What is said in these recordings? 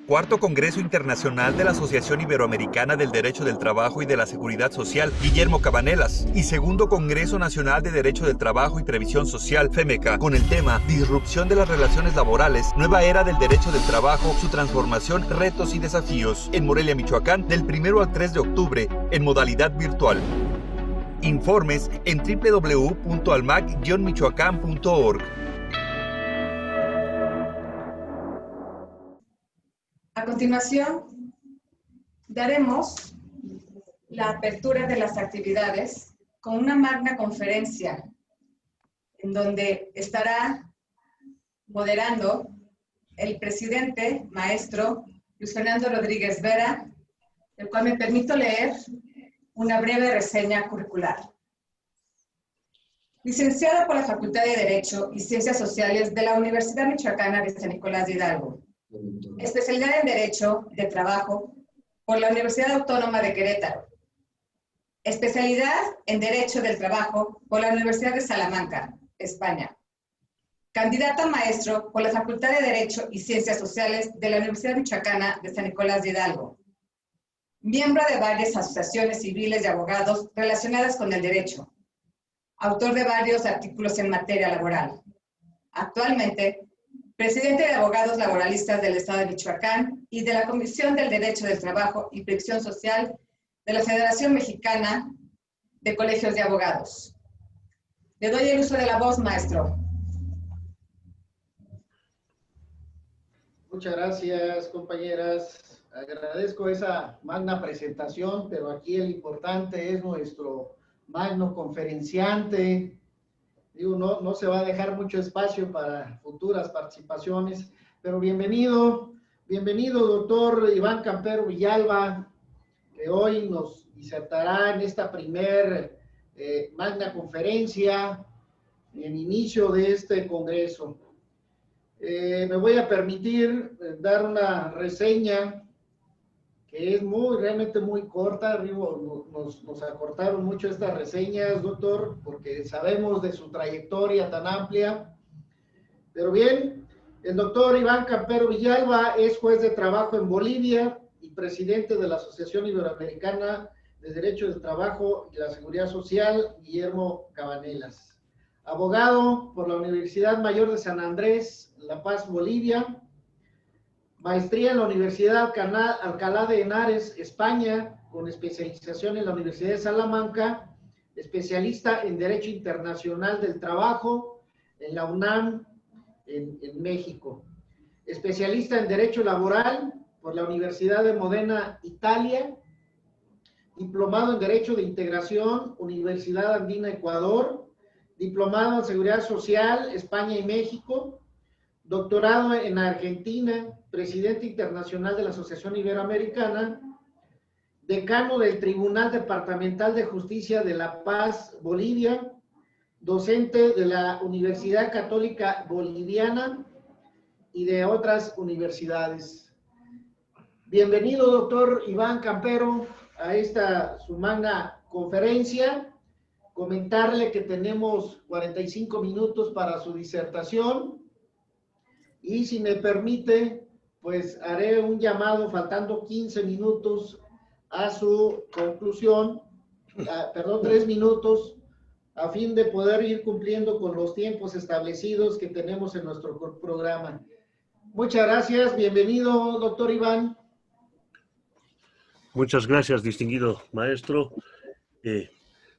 Cuarto Congreso Internacional de la Asociación Iberoamericana del Derecho del Trabajo y de la Seguridad Social, Guillermo Cabanelas, y Segundo Congreso Nacional de Derecho del Trabajo y Previsión Social, FEMECA, con el tema Disrupción de las relaciones laborales, nueva era del derecho del trabajo, su transformación, retos y desafíos, en Morelia, Michoacán, del 1 al 3 de octubre, en modalidad virtual. Informes en www.almac-michoacán.org. A continuación, daremos la apertura de las actividades con una magna conferencia en donde estará moderando el presidente, maestro Luis Fernando Rodríguez Vera, el cual me permito leer una breve reseña curricular. Licenciada por la Facultad de Derecho y Ciencias Sociales de la Universidad Michoacana de San Nicolás de Hidalgo. Especialidad en Derecho de Trabajo por la Universidad Autónoma de Querétaro. Especialidad en Derecho del Trabajo por la Universidad de Salamanca, España. Candidata a maestro por la Facultad de Derecho y Ciencias Sociales de la Universidad Michoacana de San Nicolás de Hidalgo. Miembro de varias asociaciones civiles de abogados relacionadas con el derecho. Autor de varios artículos en materia laboral. Actualmente, presidente de Abogados Laboralistas del Estado de Michoacán y de la Comisión del Derecho del Trabajo y Previsión Social de la Federación Mexicana de Colegios de Abogados. Le doy el uso de la voz, maestro. Muchas gracias, compañeras. Agradezco esa magna presentación, pero aquí el importante es nuestro magno conferenciante. Digo, no se va a dejar mucho espacio para futuras participaciones, pero bienvenido, doctor Iván Campero Villalba, que hoy nos disertará en esta primer magna conferencia, en inicio de este congreso. Me voy a permitir dar una reseña que es realmente muy corta. Nos acortaron mucho estas reseñas, doctor, porque sabemos de su trayectoria tan amplia. Pero bien, el doctor Iván Campero Villalba es juez de trabajo en Bolivia y presidente de la Asociación Iberoamericana de Derecho del Trabajo y la Seguridad Social, Guillermo Cabanelas. Abogado por la Universidad Mayor de San Andrés, La Paz, Bolivia. Maestría en la Universidad Alcalá de Henares, España, con especialización en la Universidad de Salamanca, especialista en Derecho Internacional del Trabajo en la UNAM, en México. Especialista en Derecho Laboral por la Universidad de Modena, Italia. Diplomado en Derecho de Integración, Universidad Andina, Ecuador. Diplomado en Seguridad Social, España y México. Doctorado en Argentina, presidente internacional de la Asociación Iberoamericana, decano del Tribunal Departamental de Justicia de La Paz, Bolivia, docente de la Universidad Católica Boliviana y de otras universidades. Bienvenido, doctor Iván Campero, a esta su magna conferencia. Comentarle que tenemos 45 minutos para su disertación. Y si me permite, pues haré un llamado faltando 15 minutos a su conclusión, 3 minutos, a fin de poder ir cumpliendo con los tiempos establecidos que tenemos en nuestro programa. Muchas gracias, bienvenido, doctor Iván. Muchas gracias, distinguido maestro.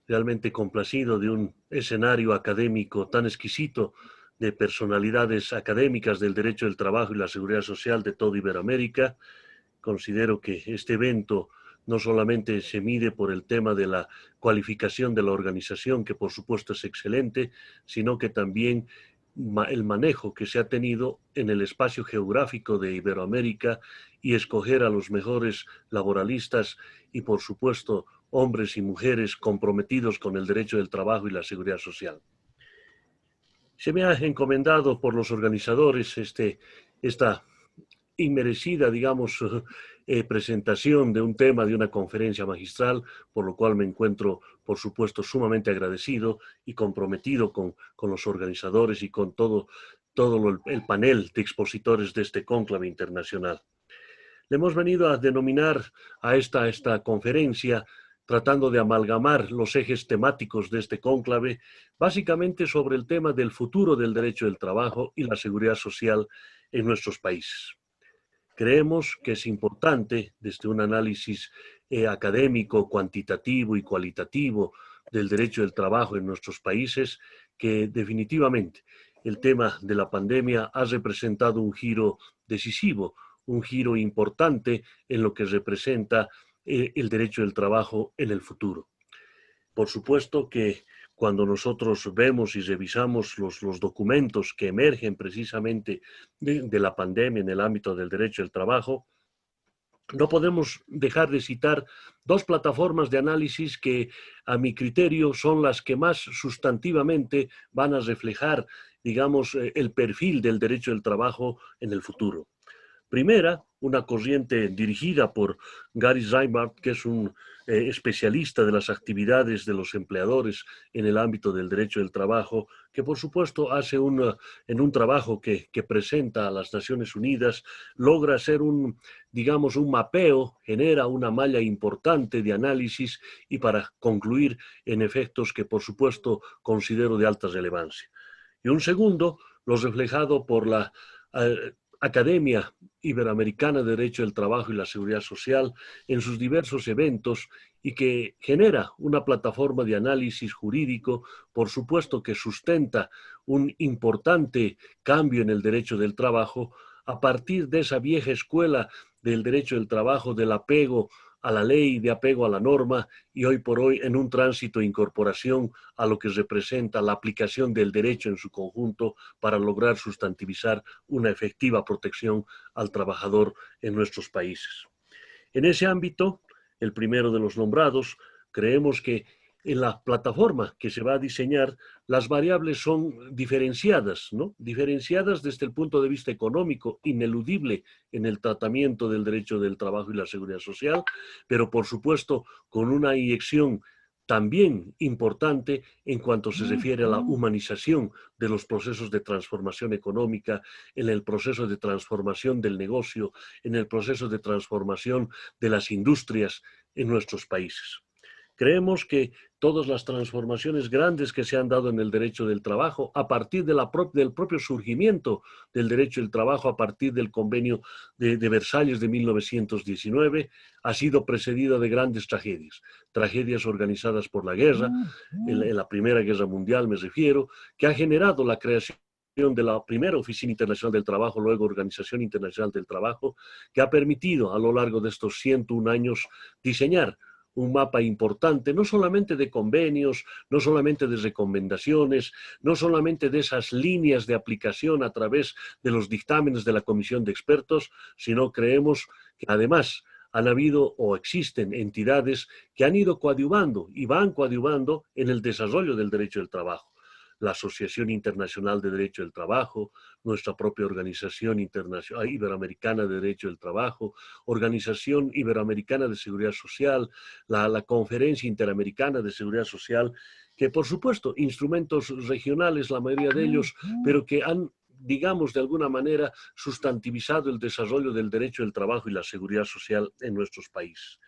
Realmente complacido de un escenario académico tan exquisito, de personalidades académicas del derecho del trabajo y la seguridad social de toda Iberoamérica. Considero que este evento no solamente se mide por el tema de la cualificación de la organización, que por supuesto es excelente, sino que también el manejo que se ha tenido en el espacio geográfico de Iberoamérica y escoger a los mejores laboralistas y por supuesto hombres y mujeres comprometidos con el derecho del trabajo y la seguridad social. Se me ha encomendado por los organizadores esta inmerecida, digamos, presentación de un tema, de una conferencia magistral, por lo cual me encuentro, por supuesto, sumamente agradecido y comprometido con los organizadores y con todo el panel de expositores de este cónclave internacional. Le hemos venido a denominar a esta conferencia, tratando de amalgamar los ejes temáticos de este cónclave, básicamente sobre el tema del futuro del derecho del trabajo y la seguridad social en nuestros países. Creemos que es importante, desde un análisis académico, cuantitativo y cualitativo del derecho del trabajo en nuestros países, que definitivamente el tema de la pandemia ha representado un giro decisivo, un giro importante en lo que representa el derecho del trabajo en el futuro. Por supuesto que cuando nosotros vemos y revisamos los documentos que emergen precisamente de la pandemia en el ámbito del derecho del trabajo, no podemos dejar de citar dos plataformas de análisis que, a mi criterio, son las que más sustantivamente van a reflejar, digamos, el perfil del derecho del trabajo en el futuro. Primera, una corriente dirigida por Gary Reinbart, que es un especialista de las actividades de los empleadores en el ámbito del derecho del trabajo, que por supuesto hace en un trabajo que presenta a las Naciones Unidas, logra hacer digamos, un mapeo, genera una malla importante de análisis y para concluir en efectos que por supuesto considero de alta relevancia. Y un segundo, lo reflejado por la Academia Iberoamericana de Derecho del Trabajo y la Seguridad Social en sus diversos eventos y que genera una plataforma de análisis jurídico, por supuesto que sustenta un importante cambio en el derecho del trabajo a partir de esa vieja escuela del derecho del trabajo, del apego a la ley, de apego a la norma y hoy por hoy en un tránsito de incorporación a lo que representa la aplicación del derecho en su conjunto para lograr sustantivizar una efectiva protección al trabajador en nuestros países. En ese ámbito, el primero de los nombrados, creemos que en la plataforma que se va a diseñar, las variables son diferenciadas, ¿no? Diferenciadas desde el punto de vista económico, ineludible en el tratamiento del derecho del trabajo y la seguridad social, pero por supuesto con una inyección también importante en cuanto se refiere a la humanización de los procesos de transformación económica, en el proceso de transformación del negocio, en el proceso de transformación de las industrias en nuestros países. Creemos que todas las transformaciones grandes que se han dado en el derecho del trabajo a partir de del propio surgimiento del derecho del trabajo a partir del convenio de Versalles de 1919 ha sido precedida de grandes tragedias. Tragedias organizadas por la guerra, en la Primera Guerra Mundial me refiero, que ha generado la creación de la primera Oficina Internacional del Trabajo, luego Organización Internacional del Trabajo, que ha permitido a lo largo de estos 101 años diseñar un mapa importante, no solamente de convenios, no solamente de recomendaciones, no solamente de esas líneas de aplicación a través de los dictámenes de la Comisión de Expertos, sino creemos que además han habido o existen entidades que han ido coadyuvando y van coadyuvando en el desarrollo del derecho del trabajo. La Asociación Internacional de Derecho del Trabajo, nuestra propia Organización Iberoamericana de Derecho del Trabajo, Organización Iberoamericana de Seguridad Social, la Conferencia Interamericana de Seguridad Social, que por supuesto instrumentos regionales, la mayoría de ellos, pero que han, digamos, de alguna manera sustantivizado el desarrollo del derecho del trabajo y la seguridad social en nuestros países.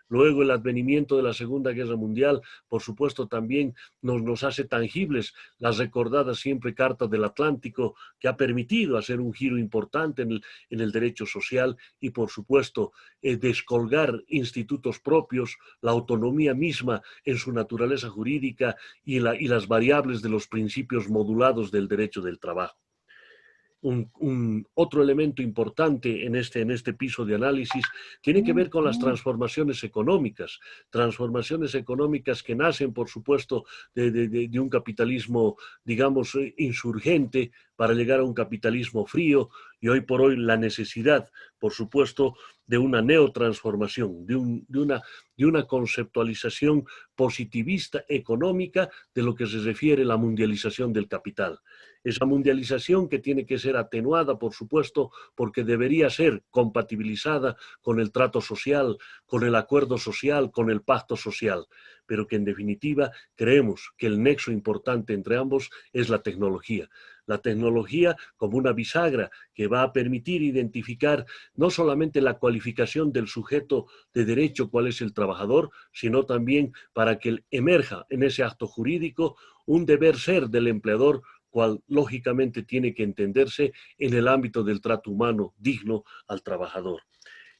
Luego el advenimiento de la Segunda Guerra Mundial, por supuesto, también nos hace tangibles las recordadas siempre Cartas del Atlántico, que ha permitido hacer un giro importante en el derecho social y, por supuesto, descolgar institutos propios, la autonomía misma en su naturaleza jurídica y las variables de los principios modulados del derecho del trabajo. Otro elemento importante en este piso de análisis tiene que ver con las transformaciones económicas que nacen, por supuesto, de un capitalismo, digamos, insurgente para llegar a un capitalismo frío y hoy por hoy la necesidad, por supuesto, de una neotransformación, de una conceptualización positivista económica de lo que se refiere a la mundialización del capital. Esa mundialización que tiene que ser atenuada, por supuesto, porque debería ser compatibilizada con el trato social, con el acuerdo social, con el pacto social, pero que en definitiva creemos que el nexo importante entre ambos es la tecnología. La tecnología como una bisagra que va a permitir identificar no solamente la cualificación del sujeto de derecho, cuál es el trabajador, sino también para que emerja en ese acto jurídico un deber ser del empleador, cual lógicamente tiene que entenderse en el ámbito del trato humano digno al trabajador.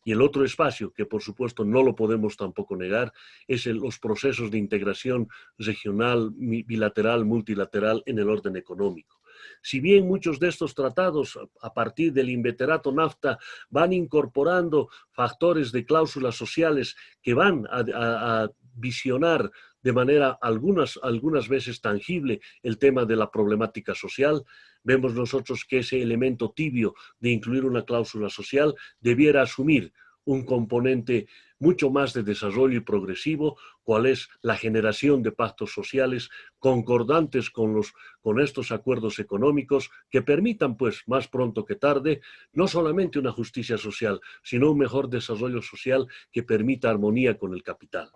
Y el otro espacio, que por supuesto no lo podemos tampoco negar, es los procesos de integración regional, bilateral, multilateral en el orden económico. Si bien muchos de estos tratados, a partir del inveterato NAFTA, van incorporando factores de cláusulas sociales que van a visionar de manera algunas veces tangible el tema de la problemática social, vemos nosotros que ese elemento tibio de incluir una cláusula social debiera asumir un componente mucho más de desarrollo y progresivo, cual es la generación de pactos sociales concordantes con estos acuerdos económicos que permitan, pues, más pronto que tarde, no solamente una justicia social, sino un mejor desarrollo social que permita armonía con el capital.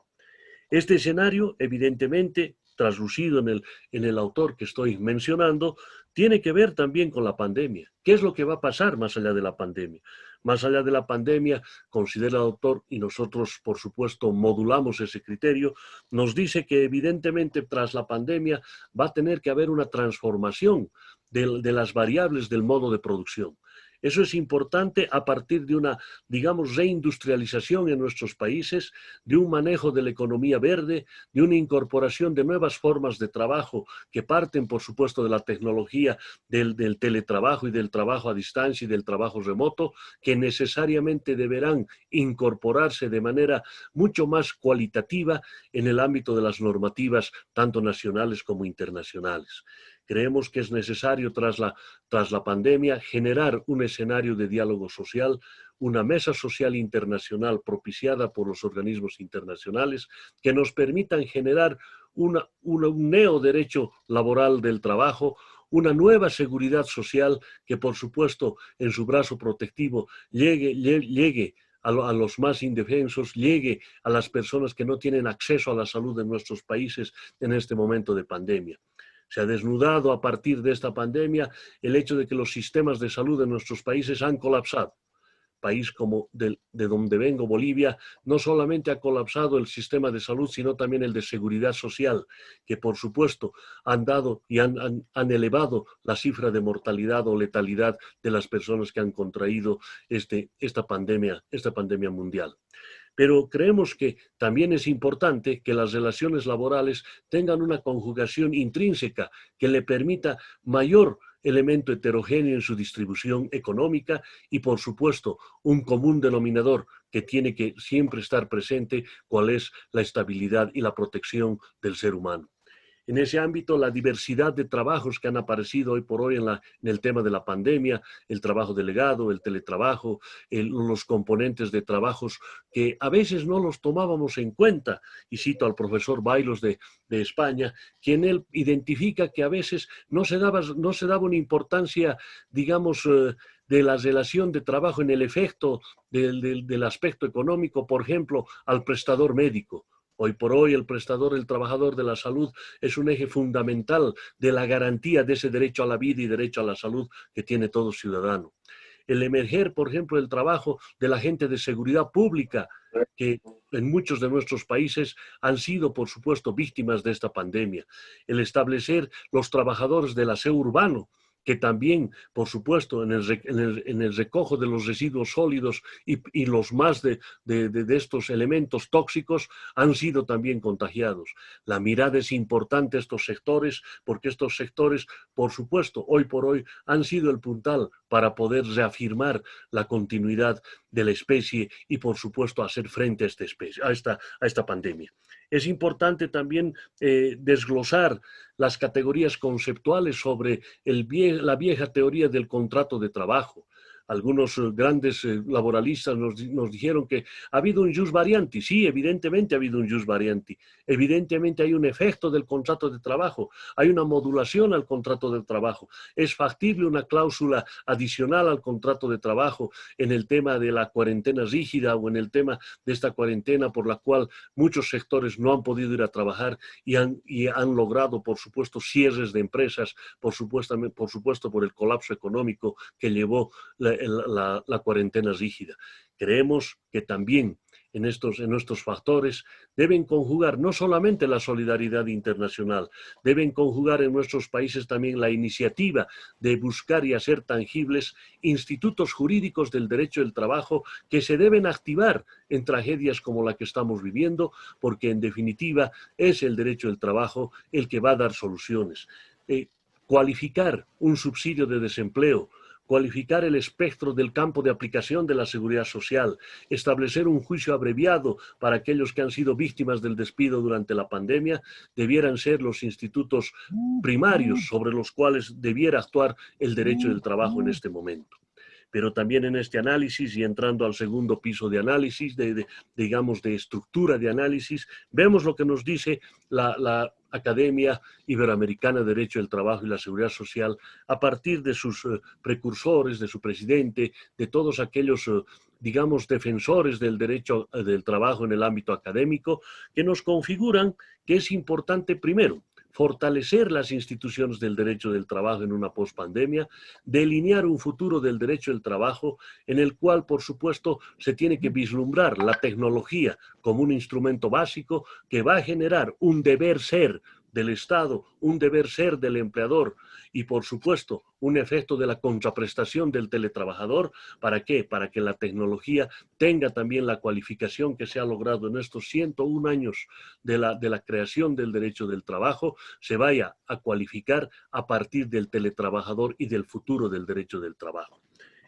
Este escenario, evidentemente, traslucido en el autor que estoy mencionando, tiene que ver también con la pandemia. ¿Qué es lo que va a pasar más allá de la pandemia? Más allá de la pandemia, considera el autor, y nosotros, por supuesto, modulamos ese criterio, nos dice que evidentemente tras la pandemia va a tener que haber una transformación de las variables del modo de producción. Eso es importante a partir de una, digamos, reindustrialización en nuestros países, de un manejo de la economía verde, de una incorporación de nuevas formas de trabajo que parten, por supuesto, de la tecnología del teletrabajo y del trabajo a distancia y del trabajo remoto, que necesariamente deberán incorporarse de manera mucho más cualitativa en el ámbito de las normativas, tanto nacionales como internacionales. Creemos que es necesario, tras la pandemia, generar un escenario de diálogo social, una mesa social internacional propiciada por los organismos internacionales que nos permitan generar un neoderecho laboral del trabajo, una nueva seguridad social que, por supuesto, en su brazo protectivo llegue a los más indefensos, llegue a las personas que no tienen acceso a la salud en nuestros países en este momento de pandemia. Se ha desnudado a partir de esta pandemia el hecho de que los sistemas de salud en nuestros países han colapsado. País como de donde vengo, Bolivia, no solamente ha colapsado el sistema de salud, sino también el de seguridad social, que por supuesto han dado y han elevado la cifra de mortalidad o letalidad de las personas que han contraído esta pandemia mundial. Pero creemos que también es importante que las relaciones laborales tengan una conjugación intrínseca que le permita mayor elemento heterogéneo en su distribución económica y, por supuesto, un común denominador que tiene que siempre estar presente, cuál es la estabilidad y la protección del ser humano. En ese ámbito, la diversidad de trabajos que han aparecido hoy por hoy en el tema de la pandemia, el trabajo delegado, el teletrabajo, los componentes de trabajos que a veces no los tomábamos en cuenta, y cito al profesor Bailos de España, quien él identifica que a veces no se daba una importancia, digamos, de la relación de trabajo en el efecto del aspecto económico, por ejemplo, al prestador médico. Hoy por hoy el prestador, el trabajador de la salud es un eje fundamental de la garantía de ese derecho a la vida y derecho a la salud que tiene todo ciudadano. El emerger, por ejemplo, el trabajo de la gente de seguridad pública, que en muchos de nuestros países han sido, por supuesto, víctimas de esta pandemia. El establecer los trabajadores del aseo urbano, que también, por supuesto, en el recojo de los residuos sólidos y los más de estos elementos tóxicos han sido también contagiados. La mirada es importante a estos sectores, porque estos sectores, por supuesto, hoy por hoy han sido el puntal para poder reafirmar la continuidad de la especie y, por supuesto, hacer frente a esta pandemia. Es importante también desglosar las categorías conceptuales sobre la vieja teoría del contrato de trabajo. Algunos grandes laboralistas nos dijeron que ha habido un jus variandi. Sí, evidentemente ha habido un jus variandi. Evidentemente hay un efecto del contrato de trabajo, hay una modulación al contrato de trabajo. Es factible una cláusula adicional al contrato de trabajo en el tema de la cuarentena rígida o en el tema de esta cuarentena por la cual muchos sectores no han podido ir a trabajar y han logrado, por supuesto, cierres de empresas, por supuesto por el colapso económico que llevó la cuarentena rígida. Creemos que también en estos factores deben conjugar no solamente la solidaridad internacional, deben conjugar en nuestros países también la iniciativa de buscar y hacer tangibles institutos jurídicos del derecho del trabajo que se deben activar en tragedias como la que estamos viviendo, porque en definitiva es el derecho del trabajo el que va a dar soluciones. Cualificar un subsidio de desempleo, cualificar el espectro del campo de aplicación de la seguridad social, establecer un juicio abreviado para aquellos que han sido víctimas del despido durante la pandemia, debieran ser los institutos primarios sobre los cuales debiera actuar el derecho del trabajo en este momento. Pero también en este análisis, y entrando al segundo piso de análisis, digamos de estructura de análisis, vemos lo que nos dice la Academia Iberoamericana de Derecho del Trabajo y la Seguridad Social a partir de sus precursores, de su presidente, de todos aquellos, digamos, defensores del derecho del trabajo en el ámbito académico, que nos configuran que es importante primero fortalecer las instituciones del derecho del trabajo en una pospandemia, delinear un futuro del derecho del trabajo en el cual, por supuesto, se tiene que vislumbrar la tecnología como un instrumento básico que va a generar un deber ser del Estado, un deber ser del empleador y, por supuesto, un efecto de la contraprestación del teletrabajador. ¿Para qué? Para que la tecnología tenga también la cualificación que se ha logrado en estos 101 años de la creación del derecho del trabajo, se vaya a cualificar a partir del teletrabajador y del futuro del derecho del trabajo.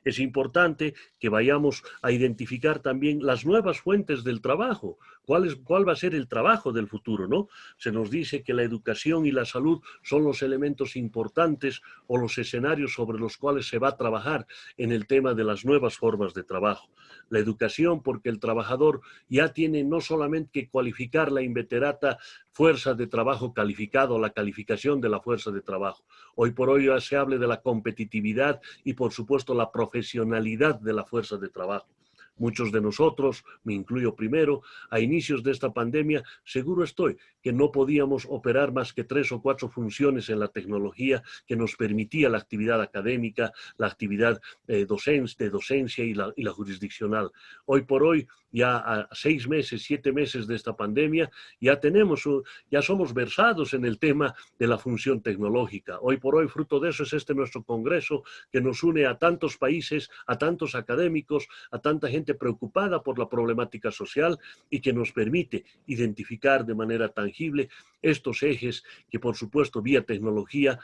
Es importante que vayamos a identificar también las nuevas fuentes del trabajo. ¿Cuál va a ser el trabajo del futuro, ¿no? Se nos dice que la educación y la salud son los elementos importantes o los escenarios sobre los cuales se va a trabajar en el tema de las nuevas formas de trabajo. La educación, porque el trabajador ya tiene no solamente que cualificar la inveterata fuerza de trabajo calificada o la calificación de la fuerza de trabajo. Hoy por hoy ya se habla de la competitividad y, por supuesto, la profesionalidad de la fuerza de trabajo. Muchos de nosotros, me incluyo primero, a inicios de esta pandemia, seguro estoy que no podíamos operar más que 3 o 4 funciones en la tecnología que nos permitía la actividad académica, la actividad de docencia y la jurisdiccional. Hoy por hoy, ya a 6 meses, 7 meses de esta pandemia, ya somos versados en el tema de la función tecnológica. Hoy por hoy, fruto de eso es nuestro congreso que nos une a tantos países, a tantos académicos, a tanta gente preocupada por la problemática social y que nos permite identificar de manera tangible estos ejes que, por supuesto, vía tecnología,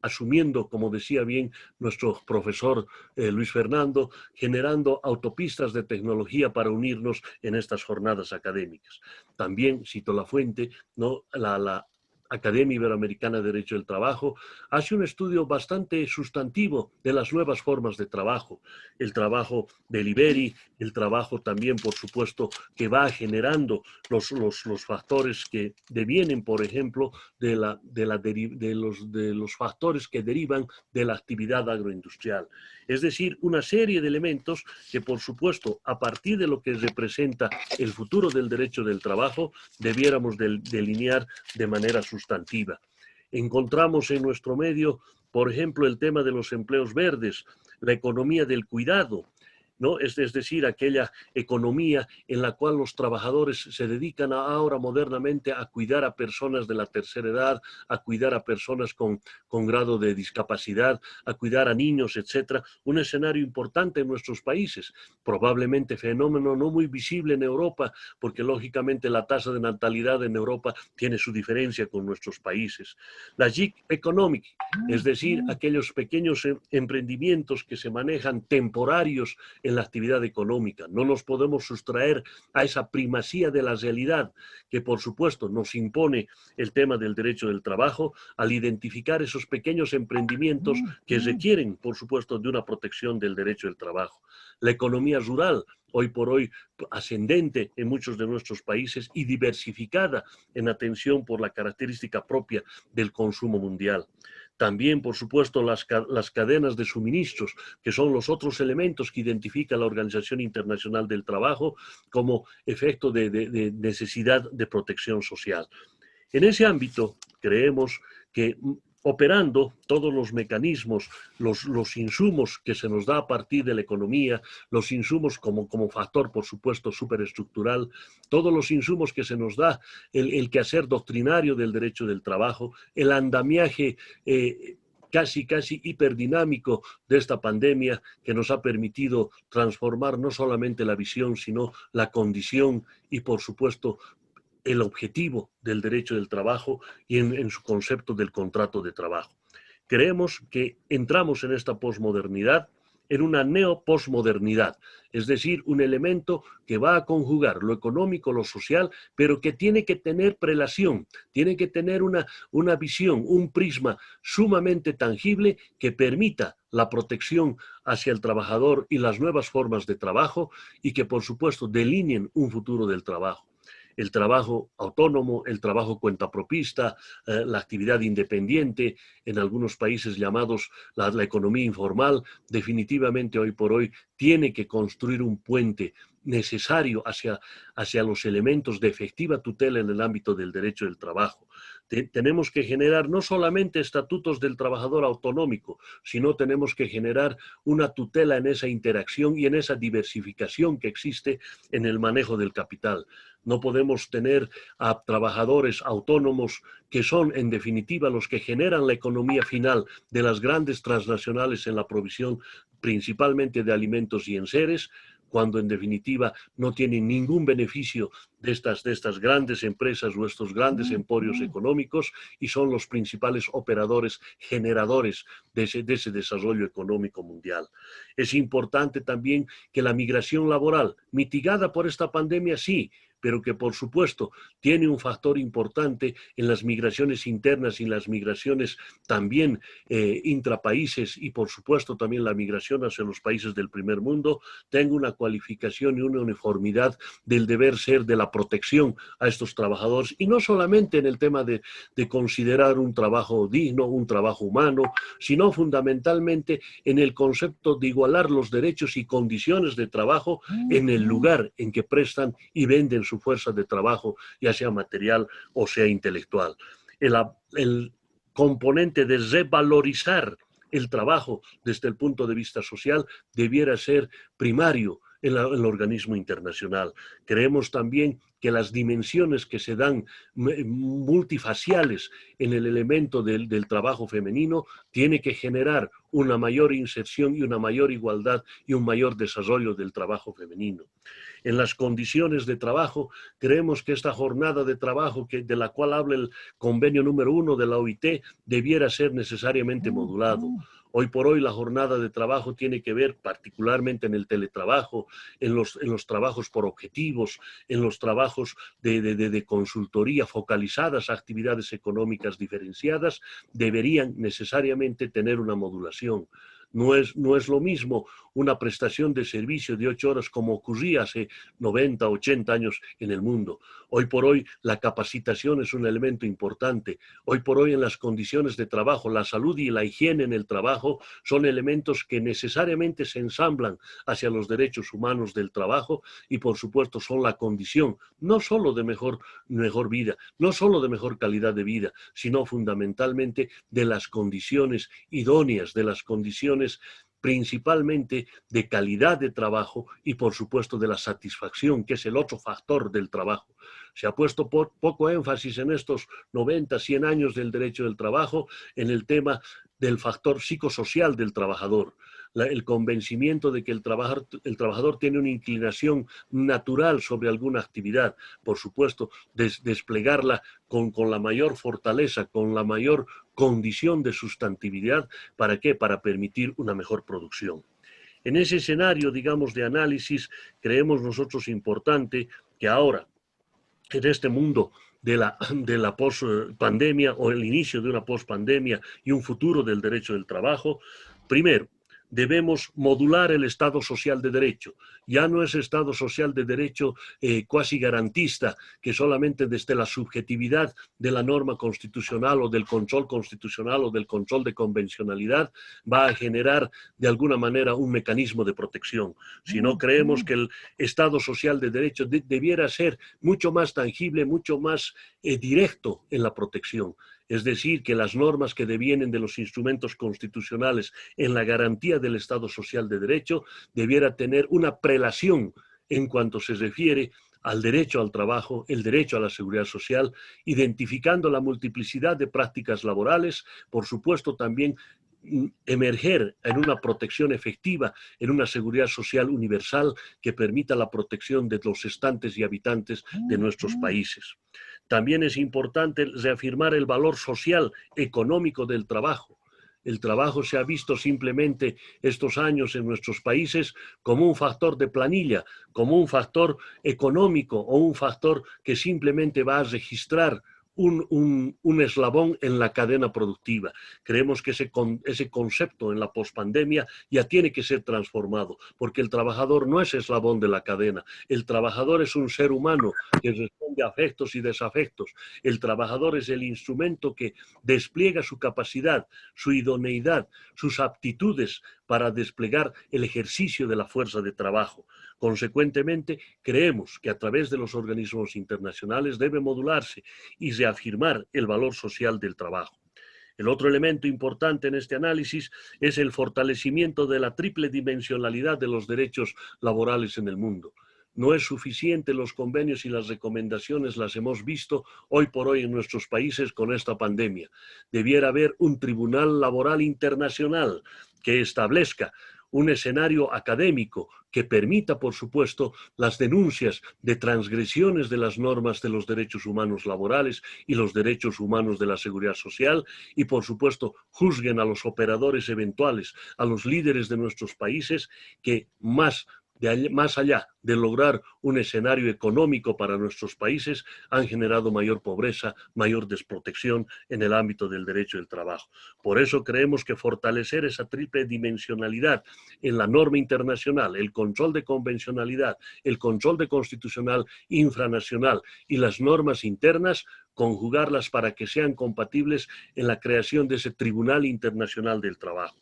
asumiendo, como decía bien nuestro profesor Luis Fernando, generando autopistas de tecnología para unirnos en estas jornadas académicas. También, cito la fuente, ¿no? La Academia Iberoamericana de Derecho del Trabajo hace un estudio bastante sustantivo de las nuevas formas de trabajo, el trabajo del IBERI, el trabajo también, por supuesto, que va generando los factores que devienen, por ejemplo, de los factores que derivan de la actividad agroindustrial. Es decir, una serie de elementos que, por supuesto, a partir de lo que representa el futuro del derecho del trabajo, debiéramos delinear de manera sustantiva. Encontramos en nuestro medio, por ejemplo, el tema de los empleos verdes, la economía del cuidado, ¿no? Es decir, aquella economía en la cual los trabajadores se dedican ahora modernamente a cuidar a personas de la tercera edad, a cuidar a personas con grado de discapacidad, a cuidar a niños, etc. Un escenario importante en nuestros países, probablemente fenómeno no muy visible en Europa, porque lógicamente la tasa de natalidad en Europa tiene su diferencia con nuestros países. La gig economic, es decir, aquellos pequeños emprendimientos que se manejan temporarios en la actividad económica. No nos podemos sustraer a esa primacía de la realidad que, por supuesto, nos impone el tema del derecho del trabajo al identificar esos pequeños emprendimientos que requieren, por supuesto, de una protección del derecho del trabajo. La economía rural, hoy por hoy ascendente en muchos de nuestros países y diversificada en atención por la característica propia del consumo mundial. También, por supuesto, las cadenas de suministros, que son los otros elementos que identifica la Organización Internacional del Trabajo como efecto de necesidad de protección social. En ese ámbito, creemos que operando todos los mecanismos, los insumos que se nos da a partir de la economía, los insumos como factor, por supuesto, superestructural, todos los insumos que se nos da, el quehacer doctrinario del derecho del trabajo, el andamiaje casi hiperdinámico de esta pandemia que nos ha permitido transformar no solamente la visión, sino la condición y, por supuesto, el objetivo del derecho del trabajo y en su concepto del contrato de trabajo. Creemos que entramos en esta posmodernidad, en una neoposmodernidad, es decir, un elemento que va a conjugar lo económico, lo social, pero que tiene que tener prelación, tiene que tener una visión, un prisma sumamente tangible que permita la protección hacia el trabajador y las nuevas formas de trabajo y que, por supuesto, delineen un futuro del trabajo. El trabajo autónomo, el trabajo cuentapropista, la actividad independiente, en algunos países llamados la economía informal, definitivamente hoy por hoy tiene que construir un puente necesario hacia los elementos de efectiva tutela en el ámbito del derecho del trabajo. Tenemos que generar no solamente estatutos del trabajador autonómico, sino tenemos que generar una tutela en esa interacción y en esa diversificación que existe en el manejo del capital. No podemos tener a trabajadores autónomos que son, en definitiva, los que generan la economía final de las grandes transnacionales en la provisión principalmente de alimentos y enseres, cuando en definitiva no tienen ningún beneficio de estas grandes empresas o estos grandes emporios económicos y son los principales operadores generadores de ese desarrollo económico mundial. Es importante también que la migración laboral, mitigada por esta pandemia, sí, pero que por supuesto tiene un factor importante en las migraciones internas y las migraciones también intrapaíses y por supuesto también la migración hacia los países del primer mundo, tenga una cualificación y una uniformidad del deber ser de la protección a estos trabajadores y no solamente en el tema de considerar un trabajo digno, un trabajo humano, sino fundamentalmente en el concepto de igualar los derechos y condiciones de trabajo en el lugar en que prestan y venden su fuerza de trabajo, ya sea material o sea intelectual. El componente de revalorizar el trabajo desde el punto de vista social debiera ser primario en el organismo internacional. Creemos también que las dimensiones que se dan multifaciales en el elemento del trabajo femenino tiene que generar una mayor inserción y una mayor igualdad y un mayor desarrollo del trabajo femenino. En las condiciones de trabajo, creemos que esta jornada de trabajo de la cual habla el convenio número 1 de la OIT debiera ser necesariamente modulado. Hoy por hoy la jornada de trabajo tiene que ver particularmente en el teletrabajo, en los trabajos por objetivos, en los trabajos de consultoría focalizadas a actividades económicas diferenciadas, deberían necesariamente tener una modulación. No es lo mismo una prestación de servicio de 8 horas como ocurría hace 90, 80 años en el mundo. Hoy por hoy la capacitación es un elemento importante. Hoy por hoy en las condiciones de trabajo, la salud y la higiene en el trabajo son elementos que necesariamente se ensamblan hacia los derechos humanos del trabajo y por supuesto son la condición no solo de mejor vida, no solo de mejor calidad de vida, sino fundamentalmente de las condiciones idóneas, de las condiciones principalmente de calidad de trabajo y por supuesto de la satisfacción, que es el otro factor del trabajo. Se ha puesto poco énfasis en estos 90, 100 años del derecho del trabajo en el tema del factor psicosocial del trabajador. El convencimiento de que el trabajador tiene una inclinación natural sobre alguna actividad, por supuesto, desplegarla con la mayor fortaleza, con la mayor condición de sustantividad, ¿para qué? Para permitir una mejor producción. En ese escenario, digamos, de análisis, creemos nosotros importante que ahora, en este mundo de la post-pandemia o el inicio de una post-pandemia y un futuro del derecho del trabajo, primero, debemos modular el Estado social de derecho. Ya no es Estado social de derecho cuasi garantista, que solamente desde la subjetividad de la norma constitucional o del control constitucional o del control de convencionalidad va a generar de alguna manera un mecanismo de protección. Sino creemos que el Estado social de derecho debiera ser mucho más tangible, mucho más directo en la protección. Es decir, que las normas que devienen de los instrumentos constitucionales en la garantía del Estado social de derecho debiera tener una prelación en cuanto se refiere al derecho al trabajo, el derecho a la seguridad social, identificando la multiplicidad de prácticas laborales, por supuesto también emerger en una protección efectiva, en una seguridad social universal que permita la protección de los estantes y habitantes de nuestros países. También es importante reafirmar el valor social, económico del trabajo. El trabajo se ha visto simplemente estos años en nuestros países como un factor de planilla, como un factor económico o un factor que simplemente va a registrar un eslabón en la cadena productiva. Creemos que ese concepto en la pospandemia ya tiene que ser transformado, porque el trabajador no es eslabón de la cadena. El trabajador es un ser humano que responde a afectos y desafectos. El trabajador es el instrumento que despliega su capacidad, su idoneidad, sus aptitudes para desplegar el ejercicio de la fuerza de trabajo. Consecuentemente, creemos que a través de los organismos internacionales debe modularse y reafirmar el valor social del trabajo. El otro elemento importante en este análisis es el fortalecimiento de la triple dimensionalidad de los derechos laborales en el mundo. No es suficiente los convenios y las recomendaciones, las hemos visto hoy por hoy en nuestros países con esta pandemia. Debiera haber un tribunal laboral internacional que establezca un escenario académico que permita, por supuesto, las denuncias de transgresiones de las normas de los derechos humanos laborales y los derechos humanos de la seguridad social y, por supuesto, juzguen a los operadores eventuales, a los líderes de nuestros países que más allá de lograr un escenario económico para nuestros países, han generado mayor pobreza, mayor desprotección en el ámbito del derecho del trabajo. Por eso creemos que fortalecer esa triple dimensionalidad en la norma internacional, el control de convencionalidad, el control de constitucional infranacional y las normas internas, conjugarlas para que sean compatibles en la creación de ese Tribunal Internacional del Trabajo.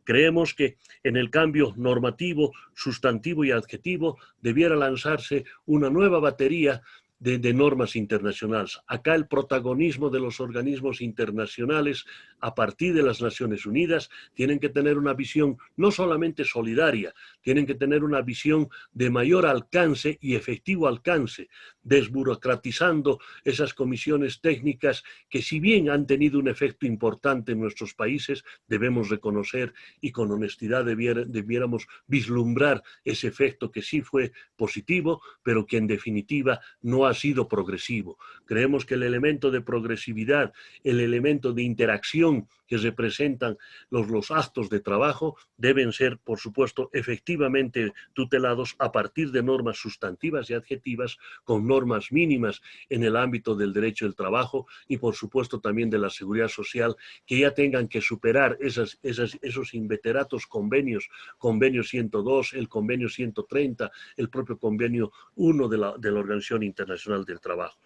Creemos que en el cambio normativo, sustantivo y adjetivo debiera lanzarse una nueva batería de normas internacionales. Acá el protagonismo de los organismos internacionales a partir de las Naciones Unidas tienen que tener una visión no solamente solidaria, tienen que tener una visión de mayor alcance y efectivo alcance, desburocratizando esas comisiones técnicas que si bien han tenido un efecto importante en nuestros países, debemos reconocer y con honestidad debiéramos vislumbrar ese efecto que sí fue positivo, pero que en definitiva no ha sido progresivo. Creemos que el elemento de progresividad, el elemento de interacción que representan los actos de trabajo deben ser, por supuesto, efectivamente tutelados a partir de normas sustantivas y adjetivas con normas mínimas en el ámbito del derecho del trabajo y, por supuesto, también de la seguridad social, que ya tengan que superar esos inveteratos convenios, convenio 102, el convenio 130, el propio convenio 1 de la Organización Internacional del Trabajo.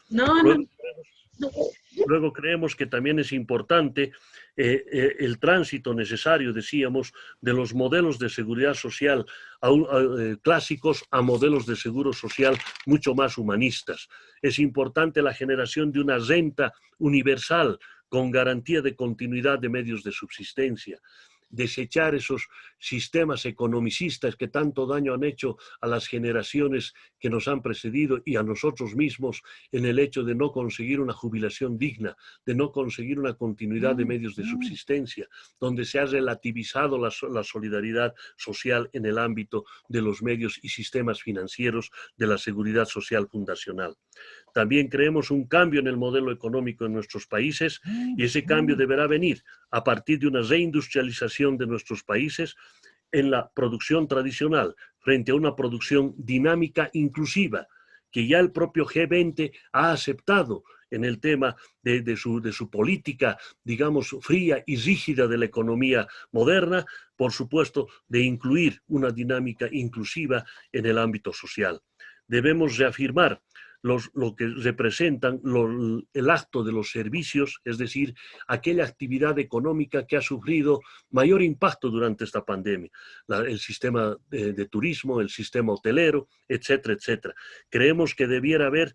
Luego creemos que también es importante el tránsito necesario, decíamos, de los modelos de seguridad social clásicos a modelos de seguro social mucho más humanistas. Es importante la generación de una renta universal con garantía de continuidad de medios de subsistencia. Desechar esos sistemas economicistas que tanto daño han hecho a las generaciones que nos han precedido y a nosotros mismos en el hecho de no conseguir una jubilación digna, de no conseguir una continuidad de medios de subsistencia, donde se ha relativizado la solidaridad social en el ámbito de los medios y sistemas financieros de la seguridad social fundacional. También creemos un cambio en el modelo económico en nuestros países y ese cambio deberá venir a partir de una reindustrialización de nuestros países en la producción tradicional frente a una producción dinámica inclusiva, que ya el propio G20 ha aceptado en el tema de su política, digamos, fría y rígida de la economía moderna, por supuesto, de incluir una dinámica inclusiva en el ámbito social. Debemos reafirmar lo que representan el acto de los servicios, es decir, aquella actividad económica que ha sufrido mayor impacto durante esta pandemia, el sistema de turismo, el sistema hotelero, etcétera, etcétera. Creemos que debiera haber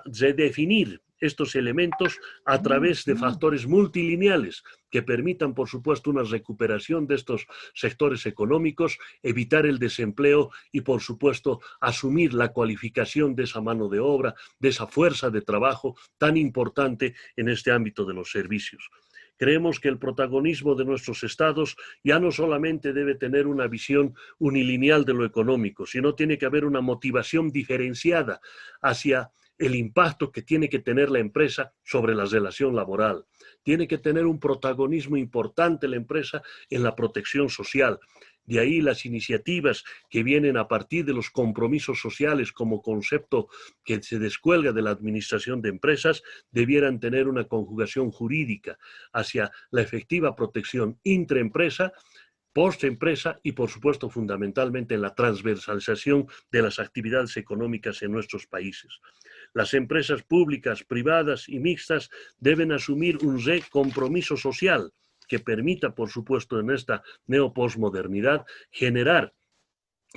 redefinir estos elementos a través de factores multilineales que permitan, por supuesto, una recuperación de estos sectores económicos, evitar el desempleo y, por supuesto, asumir la cualificación de esa mano de obra, de esa fuerza de trabajo tan importante en este ámbito de los servicios. Creemos que el protagonismo de nuestros estados ya no solamente debe tener una visión unilineal de lo económico, sino tiene que haber una motivación diferenciada hacia el impacto que tiene que tener la empresa sobre la relación laboral. Tiene que tener un protagonismo importante la empresa en la protección social. De ahí las iniciativas que vienen a partir de los compromisos sociales como concepto que se descuelga de la administración de empresas, debieran tener una conjugación jurídica hacia la efectiva protección intraempresa, postempresa y, por supuesto, fundamentalmente en la transversalización de las actividades económicas en nuestros países. Las empresas públicas, privadas y mixtas deben asumir un compromiso social que permita, por supuesto, en esta neoposmodernidad, generar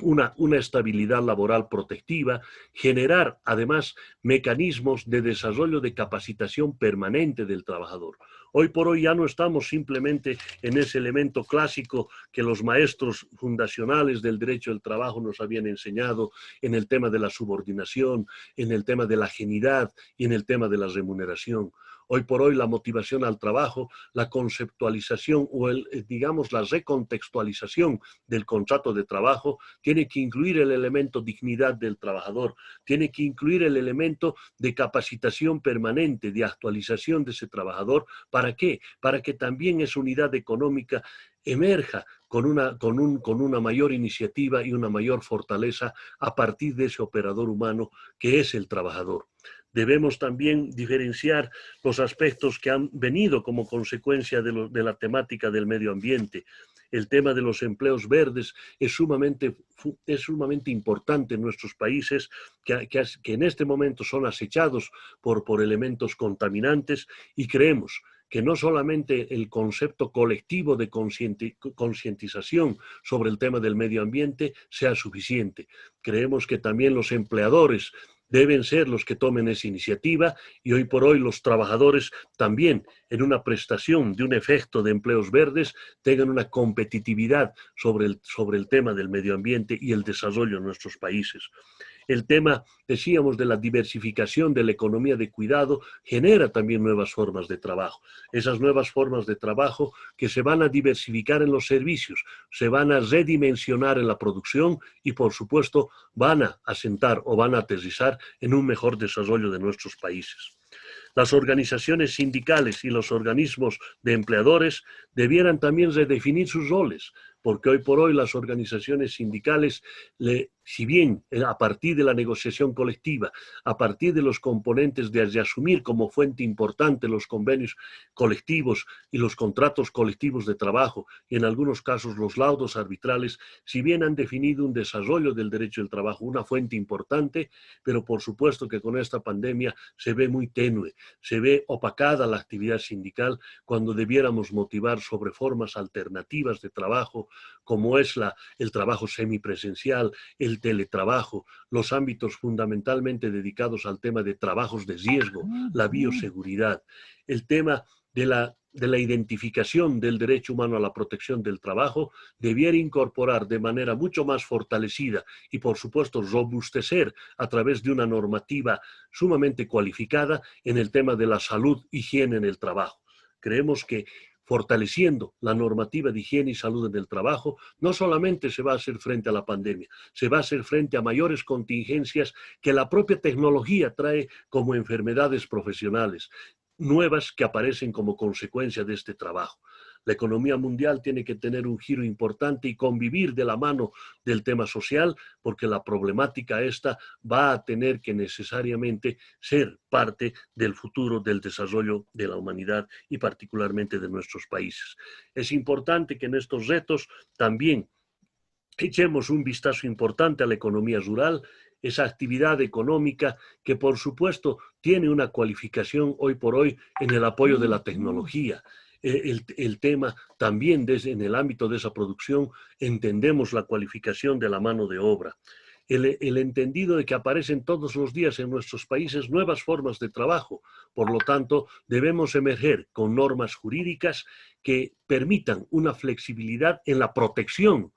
una estabilidad laboral protectiva, generar además mecanismos de desarrollo de capacitación permanente del trabajador. Hoy por hoy ya no estamos simplemente en ese elemento clásico que los maestros fundacionales del derecho del trabajo nos habían enseñado en el tema de la subordinación, en el tema de la ajenidad y en el tema de la remuneración. Hoy por hoy la motivación al trabajo, la conceptualización o digamos la recontextualización del contrato de trabajo tiene que incluir el elemento dignidad del trabajador, tiene que incluir el elemento de capacitación permanente, de actualización de ese trabajador. ¿Para qué? Para que también esa unidad económica emerja con una mayor iniciativa y una mayor fortaleza a partir de ese operador humano que es el trabajador. Debemos también diferenciar los aspectos que han venido como consecuencia de la temática del medio ambiente. El tema de los empleos verdes es sumamente importante en nuestros países, que en este momento son acechados por elementos contaminantes, y creemos que no solamente el concepto colectivo de concientización sobre el tema del medio ambiente sea suficiente. Creemos que también los empleadores deben ser los que tomen esa iniciativa, y hoy por hoy los trabajadores también en una prestación de un efecto de empleos verdes tengan una competitividad sobre el tema del medio ambiente y el desarrollo en nuestros países. El tema, decíamos, de la diversificación de la economía de cuidado genera también nuevas formas de trabajo. Esas nuevas formas de trabajo que se van a diversificar en los servicios, se van a redimensionar en la producción y, por supuesto, van a asentar o van a aterrizar en un mejor desarrollo de nuestros países. Las organizaciones sindicales y los organismos de empleadores debieran también redefinir sus roles, porque hoy por hoy las organizaciones sindicales, si bien a partir de la negociación colectiva, a partir de los componentes de asumir como fuente importante los convenios colectivos y los contratos colectivos de trabajo, y en algunos casos los laudos arbitrales, si bien han definido un desarrollo del derecho del trabajo, una fuente importante, pero por supuesto que con esta pandemia se ve muy tenue, se ve opacada la actividad sindical cuando debiéramos motivar sobre formas alternativas de trabajo, como es el trabajo semipresencial, el teletrabajo, los ámbitos fundamentalmente dedicados al tema de trabajos de riesgo, la bioseguridad, el tema de la identificación del derecho humano a la protección del trabajo, debiera incorporar de manera mucho más fortalecida y, por supuesto, robustecer a través de una normativa sumamente cualificada en el tema de la salud, higiene en el trabajo. Creemos que fortaleciendo la normativa de higiene y salud en el trabajo, no solamente se va a hacer frente a la pandemia, se va a hacer frente a mayores contingencias que la propia tecnología trae como enfermedades profesionales nuevas que aparecen como consecuencia de este trabajo. La economía mundial tiene que tener un giro importante y convivir de la mano del tema social, porque la problemática esta va a tener que necesariamente ser parte del futuro del desarrollo de la humanidad y particularmente de nuestros países. Es importante que en estos retos también echemos un vistazo importante a la economía rural, esa actividad económica que por supuesto tiene una cualificación hoy por hoy en el apoyo de la tecnología. El tema también en el ámbito de esa producción entendemos la cualificación de la mano de obra. El entendido de que aparecen todos los días en nuestros países nuevas formas de trabajo. Por lo tanto, debemos emerger con normas jurídicas que permitan una flexibilidad en la protección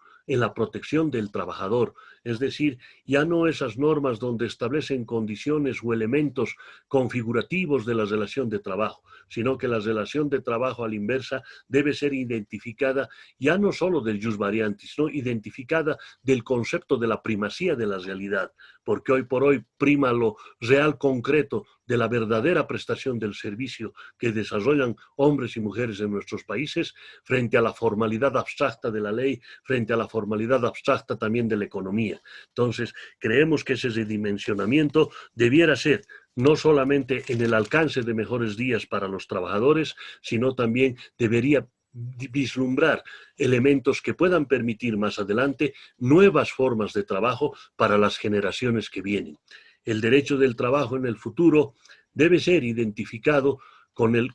del trabajador. Es decir, ya no esas normas donde establecen condiciones o elementos configurativos de la relación de trabajo, sino que la relación de trabajo a la inversa debe ser identificada ya no solo del jus variantis, sino identificada del concepto de la primacía de la realidad, porque hoy por hoy prima lo real concreto de la verdadera prestación del servicio que desarrollan hombres y mujeres en nuestros países frente a la formalidad abstracta de la ley, frente a la formalidad abstracta también de la economía. Entonces, creemos que ese redimensionamiento debiera ser no solamente en el alcance de mejores días para los trabajadores, sino también debería vislumbrar elementos que puedan permitir más adelante nuevas formas de trabajo para las generaciones que vienen. El derecho del trabajo en el futuro debe ser identificado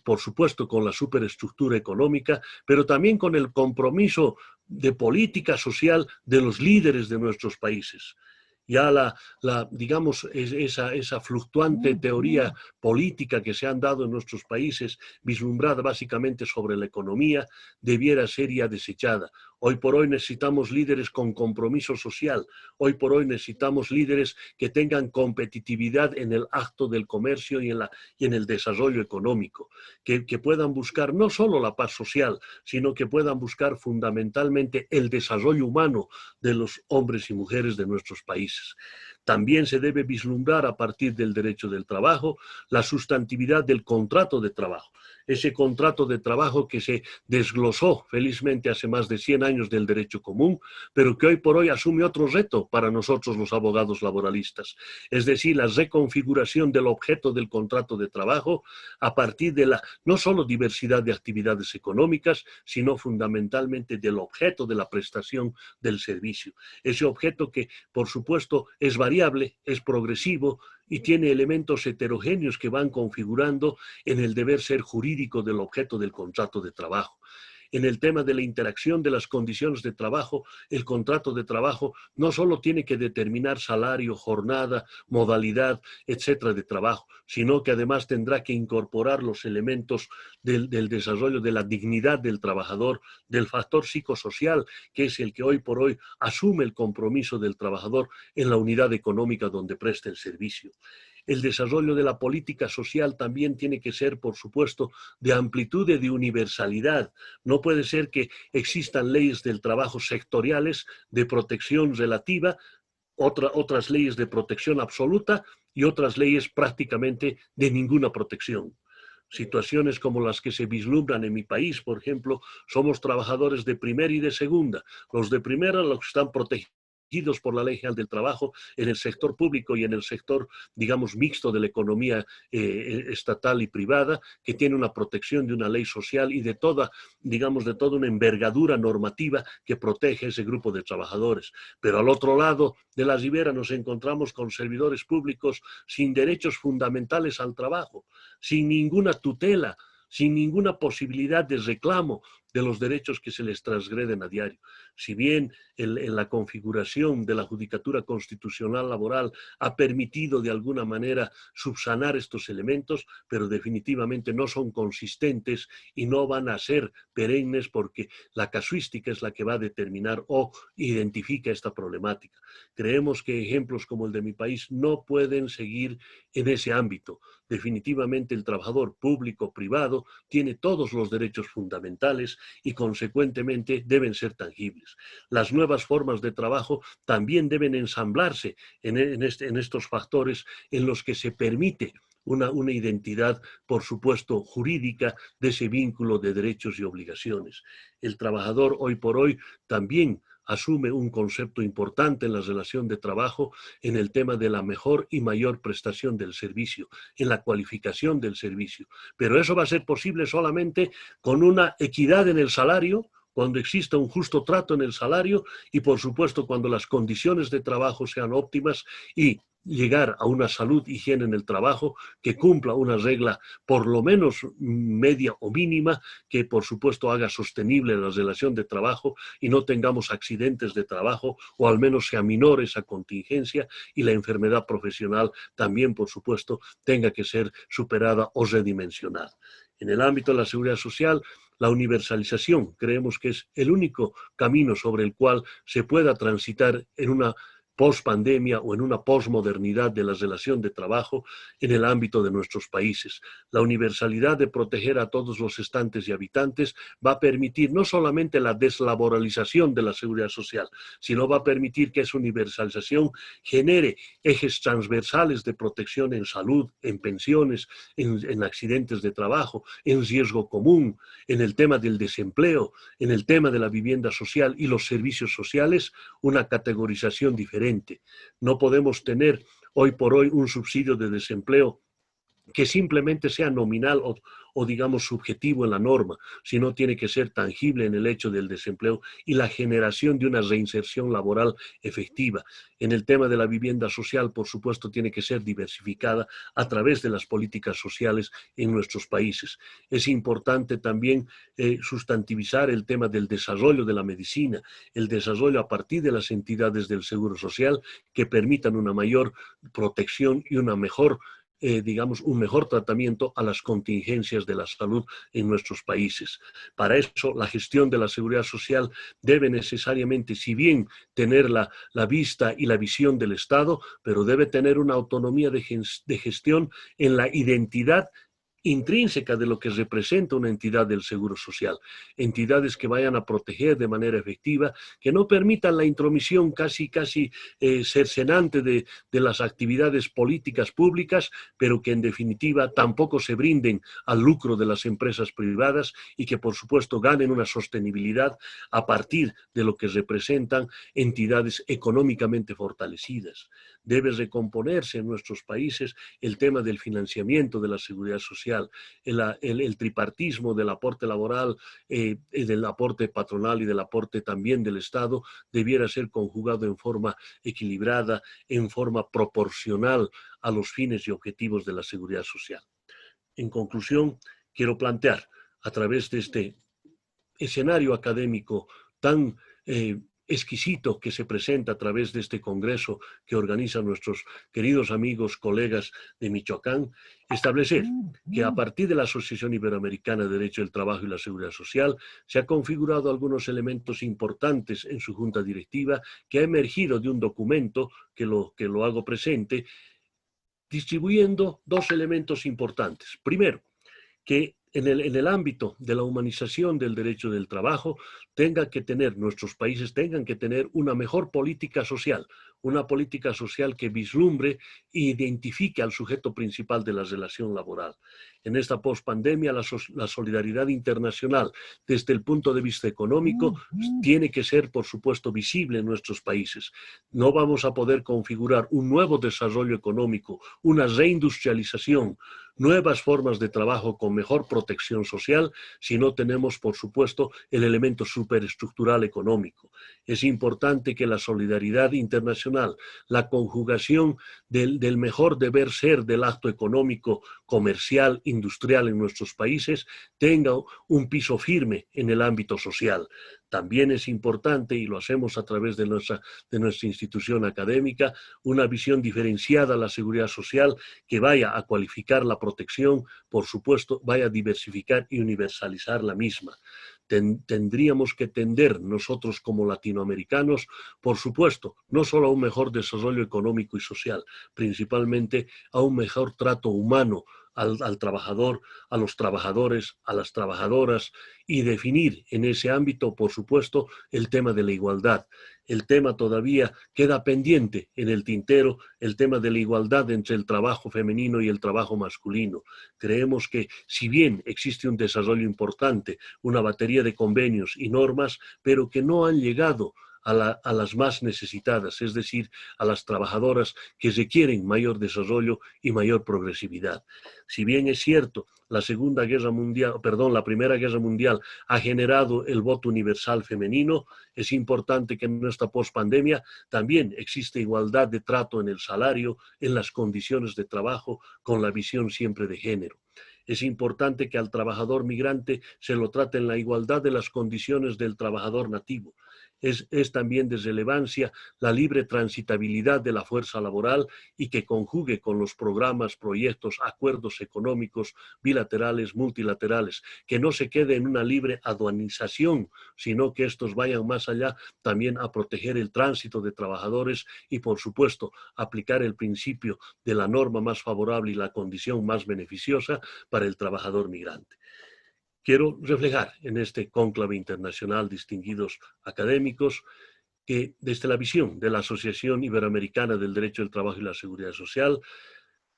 por supuesto, con la superestructura económica, pero también con el compromiso de política social de los líderes de nuestros países. Ya digamos, esa fluctuante teoría política que se han dado en nuestros países, vislumbrada básicamente sobre la economía, debiera ser ya desechada. Hoy por hoy necesitamos líderes con compromiso social. Hoy por hoy necesitamos líderes que tengan competitividad en el acto del comercio y en el desarrollo económico, que puedan buscar no solo la paz social, sino que puedan buscar fundamentalmente el desarrollo humano de los hombres y mujeres de nuestros países. También se debe vislumbrar a partir del derecho del trabajo la sustantividad del contrato de trabajo. Ese contrato de trabajo que se desglosó felizmente hace más de 100 años del derecho común, pero que hoy por hoy asume otro reto para nosotros los abogados laboralistas. Es decir, la reconfiguración del objeto del contrato de trabajo a partir de la no solo diversidad de actividades económicas, sino fundamentalmente del objeto de la prestación del servicio. Ese objeto que, por supuesto, es variable, es progresivo, y tiene elementos heterogéneos que van configurando en el deber ser jurídico del objeto del contrato de trabajo. En el tema de la interacción de las condiciones de trabajo, el contrato de trabajo no solo tiene que determinar salario, jornada, modalidad, etcétera, de trabajo, sino que además tendrá que incorporar los elementos del desarrollo de la dignidad del trabajador, del factor psicosocial, que es el que hoy por hoy asume el compromiso del trabajador en la unidad económica donde presta el servicio. El desarrollo de la política social también tiene que ser, por supuesto, de amplitud y de universalidad. No puede ser que existan leyes del trabajo sectoriales de protección relativa, otras leyes de protección absoluta y otras leyes prácticamente de ninguna protección. Situaciones como las que se vislumbran en mi país, por ejemplo, somos trabajadores de primera y de segunda. Los de primera, los que están protegidos por la Ley General del Trabajo en el sector público y en el sector, digamos, mixto de la economía estatal y privada, que tiene una protección de una ley social y de toda, digamos, de toda una envergadura normativa que protege a ese grupo de trabajadores. Pero al otro lado de la ribera nos encontramos con servidores públicos sin derechos fundamentales al trabajo, sin ninguna tutela, sin ninguna posibilidad de reclamo de los derechos que se les transgreden a diario. Si bien en la configuración de la Judicatura Constitucional Laboral ha permitido de alguna manera subsanar estos elementos, pero definitivamente no son consistentes y no van a ser perennes porque la casuística es la que va a determinar o identifica esta problemática. Creemos que ejemplos como el de mi país no pueden seguir en ese ámbito. Definitivamente el trabajador público, privado, tiene todos los derechos fundamentales y consecuentemente deben ser tangibles. Las nuevas formas de trabajo también deben ensamblarse en estos factores en los que se permite una identidad, por supuesto, jurídica de ese vínculo de derechos y obligaciones. El trabajador hoy por hoy también asume un concepto importante en la relación de trabajo en el tema de la mejor y mayor prestación del servicio, en la cualificación del servicio. Pero eso va a ser posible solamente con una equidad en el salario, cuando exista un justo trato en el salario y, por supuesto, cuando las condiciones de trabajo sean óptimas y llegar a una salud, higiene en el trabajo que cumpla una regla por lo menos media o mínima, que por supuesto haga sostenible la relación de trabajo y no tengamos accidentes de trabajo, o al menos se aminore esa contingencia y la enfermedad profesional también, por supuesto, tenga que ser superada o redimensionada. En el ámbito de la seguridad social, la universalización creemos que es el único camino sobre el cual se pueda transitar en una post-pandemia o en una posmodernidad de la relación de trabajo en el ámbito de nuestros países. La universalidad de proteger a todos los estantes y habitantes va a permitir no solamente la deslaboralización de la seguridad social, sino va a permitir que esa universalización genere ejes transversales de protección en salud, en pensiones, en accidentes de trabajo, en riesgo común, en el tema del desempleo, en el tema de la vivienda social y los servicios sociales, una categorización diferente. No podemos tener hoy por hoy un subsidio de desempleo que simplemente sea nominal o digamos subjetivo en la norma, sino tiene que ser tangible en el hecho del desempleo y la generación de una reinserción laboral efectiva. En el tema de la vivienda social, por supuesto, tiene que ser diversificada a través de las políticas sociales en nuestros países. Es importante también sustantivizar el tema del desarrollo de la medicina, el desarrollo a partir de las entidades del Seguro Social que permitan una mayor protección y una mejor digamos, un mejor tratamiento a las contingencias de la salud en nuestros países. Para eso, la gestión de la seguridad social debe necesariamente, si bien tener la vista y la visión del Estado, pero debe tener una autonomía de gestión en la identidad intrínseca de lo que representa una entidad del Seguro Social. Entidades que vayan a proteger de manera efectiva, que no permitan la intromisión casi cercenante de las actividades políticas públicas, pero que en definitiva tampoco se brinden al lucro de las empresas privadas y que por supuesto ganen una sostenibilidad a partir de lo que representan entidades económicamente fortalecidas. Debe recomponerse en nuestros países el tema del financiamiento de la seguridad social, el tripartismo del aporte laboral, del aporte patronal y del aporte también del Estado debiera ser conjugado en forma equilibrada, en forma proporcional a los fines y objetivos de la seguridad social. En conclusión, quiero plantear a través de este escenario académico tan exquisito que se presenta a través de este congreso que organizan nuestros queridos amigos, colegas de Michoacán, establecer que a partir de la Asociación Iberoamericana de Derecho del Trabajo y la Seguridad Social se ha configurado algunos elementos importantes en su junta directiva que ha emergido de un documento que lo hago presente, distribuyendo dos elementos importantes. Primero, que en el ámbito de la humanización del derecho del trabajo nuestros países tengan que tener una mejor política social, una política social que vislumbre e identifique al sujeto principal de la relación laboral. En esta pospandemia, la solidaridad internacional desde el punto de vista económico tiene que ser, por supuesto, visible en nuestros países. No vamos a poder configurar un nuevo desarrollo económico, una reindustrialización, nuevas formas de trabajo con mejor protección social si no tenemos, por supuesto, el elemento superestructural económico. Es importante que la solidaridad internacional, la conjugación del mejor deber ser del acto económico, comercial, industrial en nuestros países, tenga un piso firme en el ámbito social. También es importante, y lo hacemos a través de nuestra institución académica, una visión diferenciada a la seguridad social que vaya a cualificar la protección, por supuesto, vaya a diversificar y universalizar la misma. Tendríamos que tender nosotros como latinoamericanos, por supuesto, no solo a un mejor desarrollo económico y social, principalmente a un mejor trato humano al trabajador, a los trabajadores, a las trabajadoras y definir en ese ámbito, por supuesto, el tema de la igualdad. El tema todavía queda pendiente en el tintero, el tema de la igualdad entre el trabajo femenino y el trabajo masculino. Creemos que si bien existe un desarrollo importante, una batería de convenios y normas, pero que no han llegado a las más necesitadas, es decir, a las trabajadoras que requieren mayor desarrollo y mayor progresividad. Si bien es cierto, la Primera Guerra Mundial ha generado el voto universal femenino, es importante que en nuestra pospandemia también existe igualdad de trato en el salario, en las condiciones de trabajo, con la visión siempre de género. Es importante que al trabajador migrante se lo trate en la igualdad de las condiciones del trabajador nativo. Es también de relevancia la libre transitabilidad de la fuerza laboral y que conjugue con los programas, proyectos, acuerdos económicos bilaterales, multilaterales, que no se quede en una libre aduanización, sino que estos vayan más allá también a proteger el tránsito de trabajadores y, por supuesto, aplicar el principio de la norma más favorable y la condición más beneficiosa para el trabajador migrante. Quiero reflejar en este cónclave internacional distinguidos académicos que desde la visión de la Asociación Iberoamericana del Derecho del Trabajo y la Seguridad Social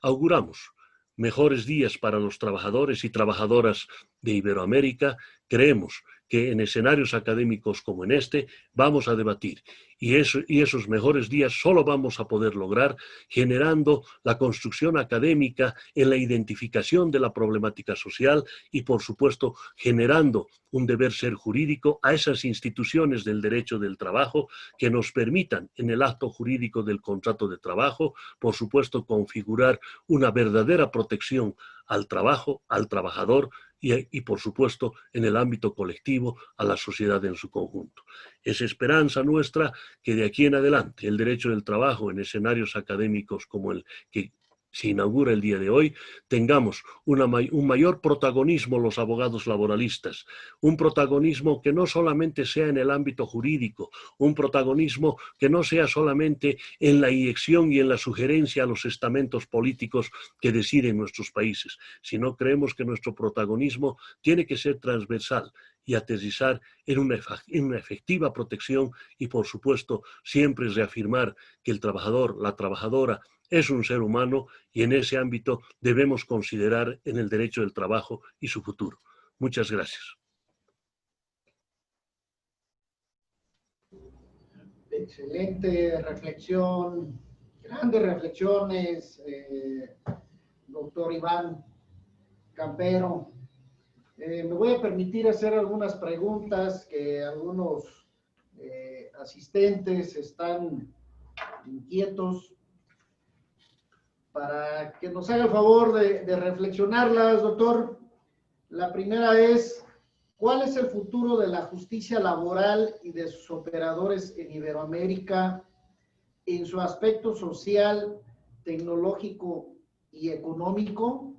auguramos mejores días para los trabajadores y trabajadoras de Iberoamérica. Creemos que en escenarios académicos como en este vamos a debatir y esos mejores días solo vamos a poder lograr generando la construcción académica en la identificación de la problemática social y, por supuesto, generando un deber ser jurídico a esas instituciones del derecho del trabajo que nos permitan en el acto jurídico del contrato de trabajo, por supuesto, configurar una verdadera protección al trabajo, al trabajador y, por supuesto, en el ámbito colectivo, a la sociedad en su conjunto. Es esperanza nuestra que de aquí en adelante el derecho del trabajo en escenarios académicos como el que se inaugura el día de hoy, tengamos un mayor protagonismo los abogados laboralistas, un protagonismo que no solamente sea en el ámbito jurídico, un protagonismo que no sea solamente en la inyección y en la sugerencia a los estamentos políticos que deciden nuestros países, sino creemos que nuestro protagonismo tiene que ser transversal y aterrizar en una efectiva protección y, por supuesto, siempre reafirmar que el trabajador, la trabajadora, es un ser humano y en ese ámbito debemos considerar en el derecho del trabajo y su futuro. Muchas gracias. Excelente reflexión, grandes reflexiones, doctor Iván Campero. Me voy a permitir hacer algunas preguntas que algunos asistentes están inquietos para que nos haga el favor de reflexionarlas, doctor. La primera es, ¿cuál es el futuro de la justicia laboral y de sus operadores en Iberoamérica en su aspecto social, tecnológico y económico?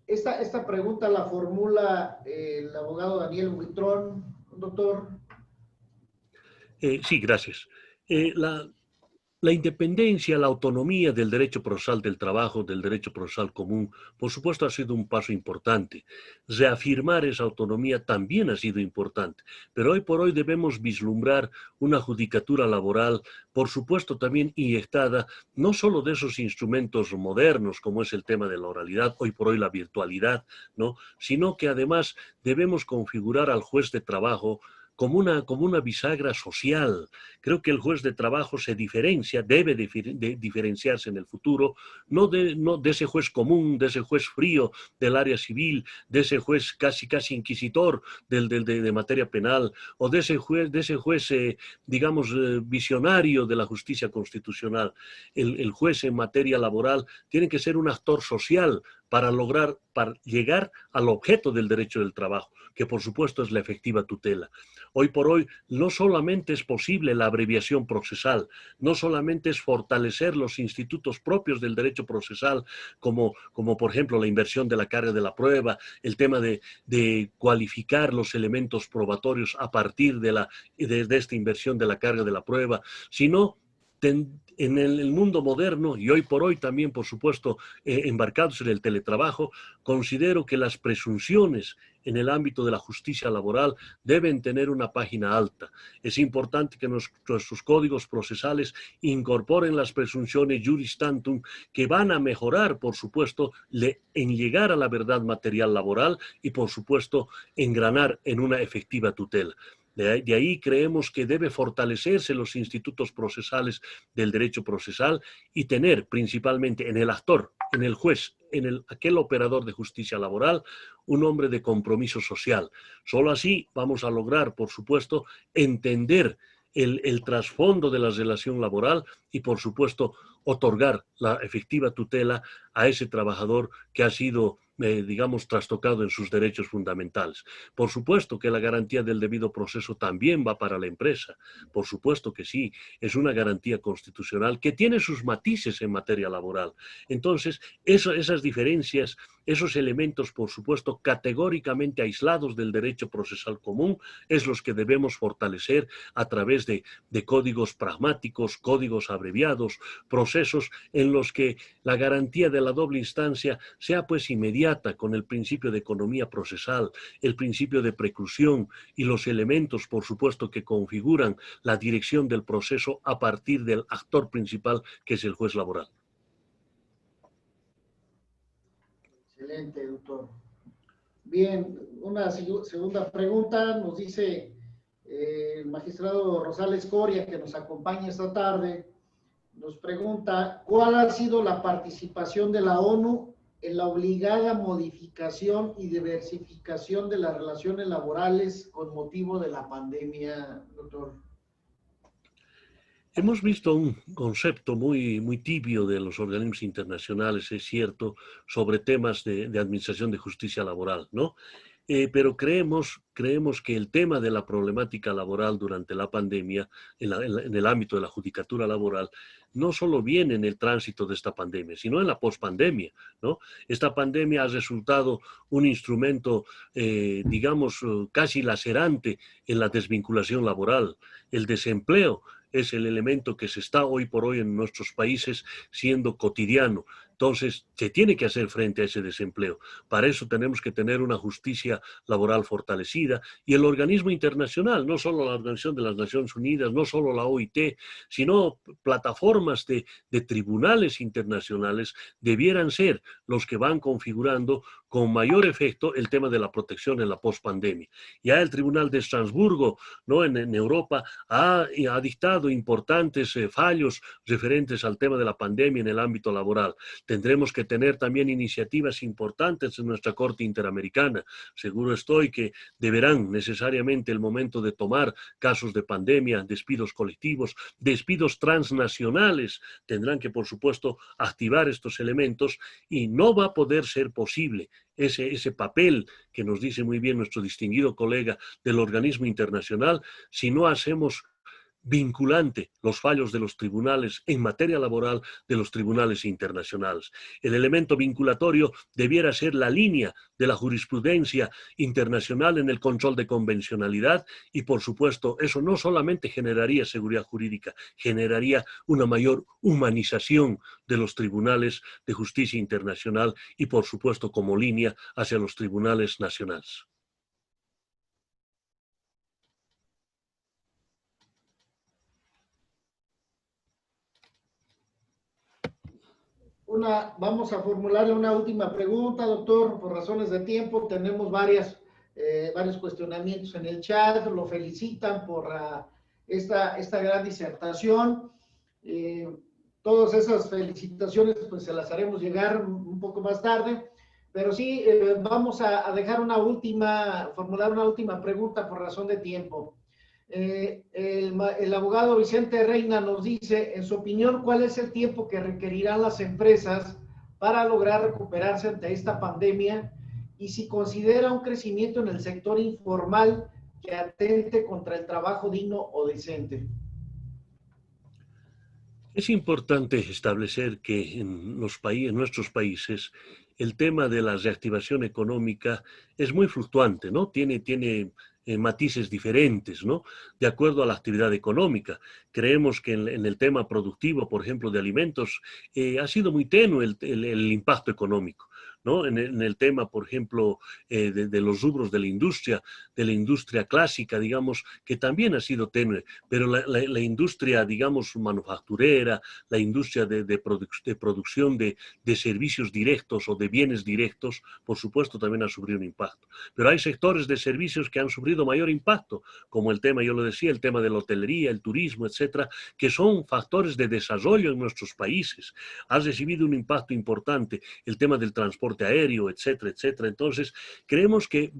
Esta pregunta la formula el abogado Daniel Buitrón, doctor. Sí, gracias. La independencia, la autonomía del derecho procesal del trabajo, del derecho procesal común, por supuesto ha sido un paso importante. Reafirmar esa autonomía también ha sido importante, pero hoy por hoy debemos vislumbrar una judicatura laboral, por supuesto también inyectada, no solo de esos instrumentos modernos como es el tema de la oralidad, hoy por hoy la virtualidad, ¿no? Sino que además debemos configurar al juez de trabajo como una bisagra social. Creo que el juez de trabajo se diferencia, debe diferenciarse en el futuro, no de ese juez común, de ese juez frío del área civil, de ese juez casi inquisitor de materia penal, o de ese juez digamos, visionario de la justicia constitucional. El juez en materia laboral tiene que ser un actor social para llegar al objeto del derecho del trabajo, que por supuesto es la efectiva tutela. Hoy por hoy no solamente es posible la abreviación procesal, no solamente es fortalecer los institutos propios del derecho procesal, como por ejemplo la inversión de la carga de la prueba, el tema de cualificar los elementos probatorios a partir de esta inversión de la carga de la prueba, sino En el mundo moderno, y hoy por hoy también, por supuesto, embarcados en el teletrabajo, considero que las presunciones en el ámbito de la justicia laboral deben tener una página alta. Es importante que nuestros códigos procesales incorporen las presunciones juris tantum que van a mejorar, por supuesto, en llegar a la verdad material laboral y, por supuesto, engranar en una efectiva tutela. De ahí creemos que debe fortalecerse los institutos procesales del derecho procesal y tener principalmente en el actor, en el juez, en aquel operador de justicia laboral, un hombre de compromiso social. Solo así vamos a lograr, por supuesto, entender el trasfondo de la relación laboral y, por supuesto, otorgar la efectiva tutela a ese trabajador que ha sido, digamos, trastocado en sus derechos fundamentales. Por supuesto que la garantía del debido proceso también va para la empresa. Por supuesto que sí, es una garantía constitucional que tiene sus matices en materia laboral. Entonces, esas diferencias, esos elementos, por supuesto, categóricamente aislados del derecho procesal común, es los que debemos fortalecer a través de códigos pragmáticos, códigos abreviados, procesos en los que la garantía de la doble instancia sea pues inmediata con el principio de economía procesal, el principio de preclusión y los elementos, por supuesto, que configuran la dirección del proceso a partir del actor principal, que es el juez laboral. Excelente, doctor. Bien, una segunda pregunta nos dice el magistrado Rosales Coria, que nos acompaña esta tarde, nos pregunta, ¿cuál ha sido la participación de la ONU en la obligada modificación y diversificación de las relaciones laborales con motivo de la pandemia, doctor? Hemos visto un concepto muy tibio de los organismos internacionales, es cierto, sobre temas de administración de justicia laboral, ¿no? Pero creemos que el tema de la problemática laboral durante la pandemia, en el ámbito de la judicatura laboral, no solo viene en el tránsito de esta pandemia, sino en la pospandemia, ¿no? Esta pandemia ha resultado un instrumento, digamos, casi lacerante en la desvinculación laboral. El desempleo es el elemento que se está hoy por hoy en nuestros países siendo cotidiano. Entonces, se tiene que hacer frente a ese desempleo. Para eso tenemos que tener una justicia laboral fortalecida y el organismo internacional, no solo la Organización de las Naciones Unidas, no solo la OIT, sino plataformas de tribunales internacionales debieran ser los que van configurando con mayor efecto el tema de la protección en la pospandemia. Ya el Tribunal de Estrasburgo, ¿no?, en Europa ha dictado importantes fallos referentes al tema de la pandemia en el ámbito laboral. Tendremos que tener también iniciativas importantes en nuestra Corte Interamericana. Seguro estoy que deberán necesariamente el momento de tomar casos de pandemia, despidos colectivos, despidos transnacionales. Tendrán que, por supuesto, activar estos elementos y no va a poder ser posible ese papel que nos dice muy bien nuestro distinguido colega del organismo internacional si no hacemos vinculante los fallos de los tribunales en materia laboral de los tribunales internacionales. El elemento vinculatorio debiera ser la línea de la jurisprudencia internacional en el control de convencionalidad y, por supuesto, eso no solamente generaría seguridad jurídica, generaría una mayor humanización de los tribunales de justicia internacional y, por supuesto, como línea hacia los tribunales nacionales. Vamos a formularle una última pregunta, doctor, por razones de tiempo. Tenemos varios cuestionamientos en el chat, lo felicitan por esta gran disertación. Todas esas felicitaciones pues se las haremos llegar un poco más tarde, pero sí vamos a formular una última pregunta por razón de tiempo. El abogado Vicente Reina nos dice, en su opinión, ¿cuál es el tiempo que requerirán las empresas para lograr recuperarse ante esta pandemia? Y si considera un crecimiento en el sector informal que atente contra el trabajo digno o decente. Es importante establecer que en nuestros países el tema de la reactivación económica es muy fluctuante, ¿no? Tiene matices diferentes, ¿no? De acuerdo a la actividad económica. Creemos que en el tema productivo, por ejemplo, de alimentos, ha sido muy tenue el impacto económico, ¿no? En el tema, por ejemplo, de los rubros de la industria clásica, digamos, que también ha sido tenue, pero la industria, digamos, manufacturera, la industria de producción de servicios directos o de bienes directos, por supuesto, también ha sufrido un impacto. Pero hay sectores de servicios que han sufrido mayor impacto, como el tema, yo lo decía, el tema de la hotelería, el turismo, etcétera, que son factores de desarrollo en nuestros países. Ha recibido un impacto importante el tema del transporte aéreo, etcétera, etcétera. Entonces, creemos que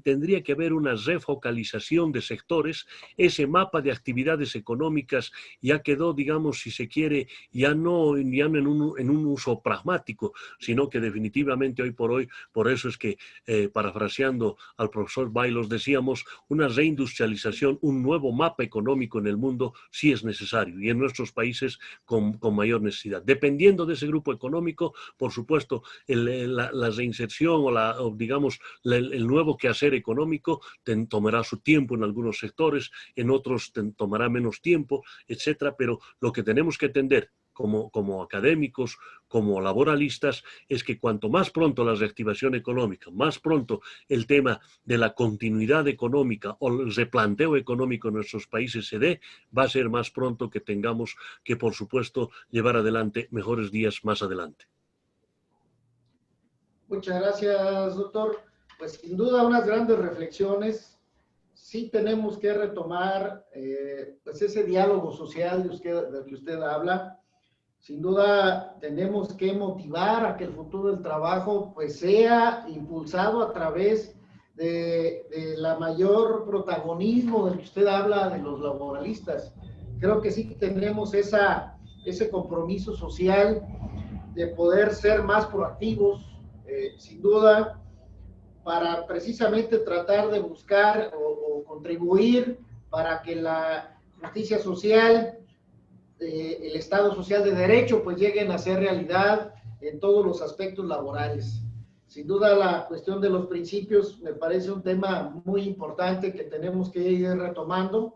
tendría que haber una refocalización de sectores. Ese mapa de actividades económicas ya quedó, digamos, si se quiere, ya no en un uso pragmático, sino que definitivamente hoy por hoy, por eso es que, parafraseando al profesor Baylos, decíamos, una reindustrialización, un nuevo mapa económico en el mundo sí es necesario, y en nuestros países con mayor necesidad. Dependiendo de ese grupo económico, por supuesto, la reinserción o digamos, el nuevo quehacer económico tomará su tiempo en algunos sectores, en otros tomará menos tiempo, etcétera, pero lo que tenemos que entender como académicos, como laboralistas, es que cuanto más pronto la reactivación económica, más pronto el tema de la continuidad económica o el replanteo económico en nuestros países se dé, va a ser más pronto que tengamos que, por supuesto, llevar adelante mejores días más adelante. Muchas gracias, doctor. Pues sin duda unas grandes reflexiones. Sí tenemos que retomar pues ese diálogo social del que usted habla. Sin duda tenemos que motivar a que el futuro del trabajo pues sea impulsado a través de la mayor protagonismo del que usted habla de los laboralistas. Creo que sí tenemos ese compromiso social de poder ser más proactivos, sin duda, para precisamente tratar de buscar o contribuir para que la justicia social, el Estado social de derecho, pues lleguen a ser realidad en todos los aspectos laborales. Sin duda la cuestión de los principios me parece un tema muy importante que tenemos que ir retomando,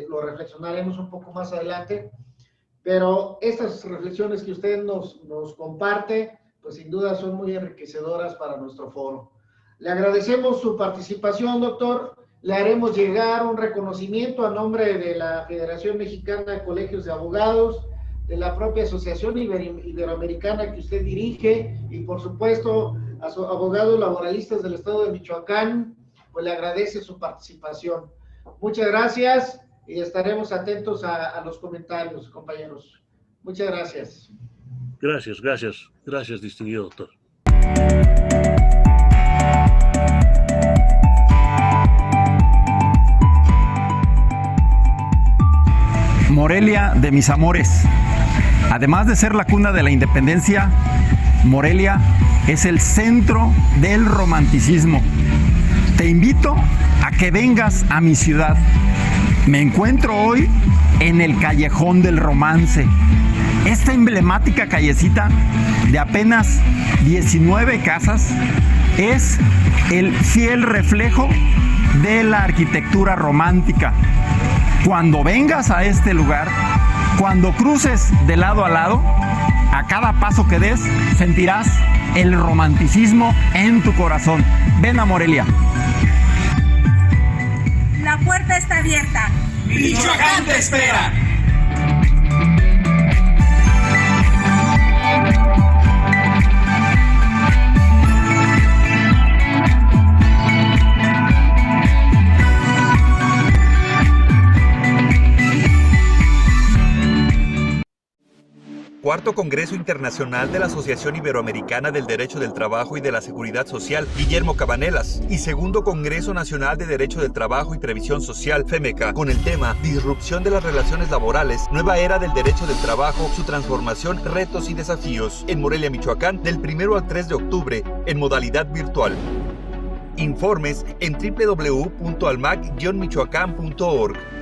lo reflexionaremos un poco más adelante, pero estas reflexiones que usted nos comparte, pues sin duda son muy enriquecedoras para nuestro foro. Le agradecemos su participación, doctor. Le haremos llegar un reconocimiento a nombre de la Federación Mexicana de Colegios de Abogados, de la propia Asociación Iberoamericana que usted dirige y, por supuesto, a sus abogados laboralistas del Estado de Michoacán, pues le agradece su participación. Muchas gracias y estaremos atentos a los comentarios, compañeros. Muchas gracias. Gracias, distinguido doctor. Morelia de mis amores. Además de ser la cuna de la independencia, Morelia es el centro del romanticismo. Te invito a que vengas a mi ciudad. Me encuentro hoy en el Callejón del Romance. Esta emblemática callecita de apenas 19 casas es el fiel reflejo de la arquitectura romántica. Cuando vengas a este lugar, cuando cruces de lado a lado, a cada paso que des, sentirás el romanticismo en tu corazón. Ven a Morelia. La puerta está abierta. Michoacán te espera. Cuarto Congreso Internacional de la Asociación Iberoamericana del Derecho del Trabajo y de la Seguridad Social, Guillermo Cabanelas, y Segundo Congreso Nacional de Derecho del Trabajo y Previsión Social, FEMECA, con el tema Disrupción de las relaciones laborales, nueva era del derecho del trabajo, su transformación, retos y desafíos, en Morelia, Michoacán, del 1 al 3 de octubre, en modalidad virtual. Informes en www.almac-michoacán.org.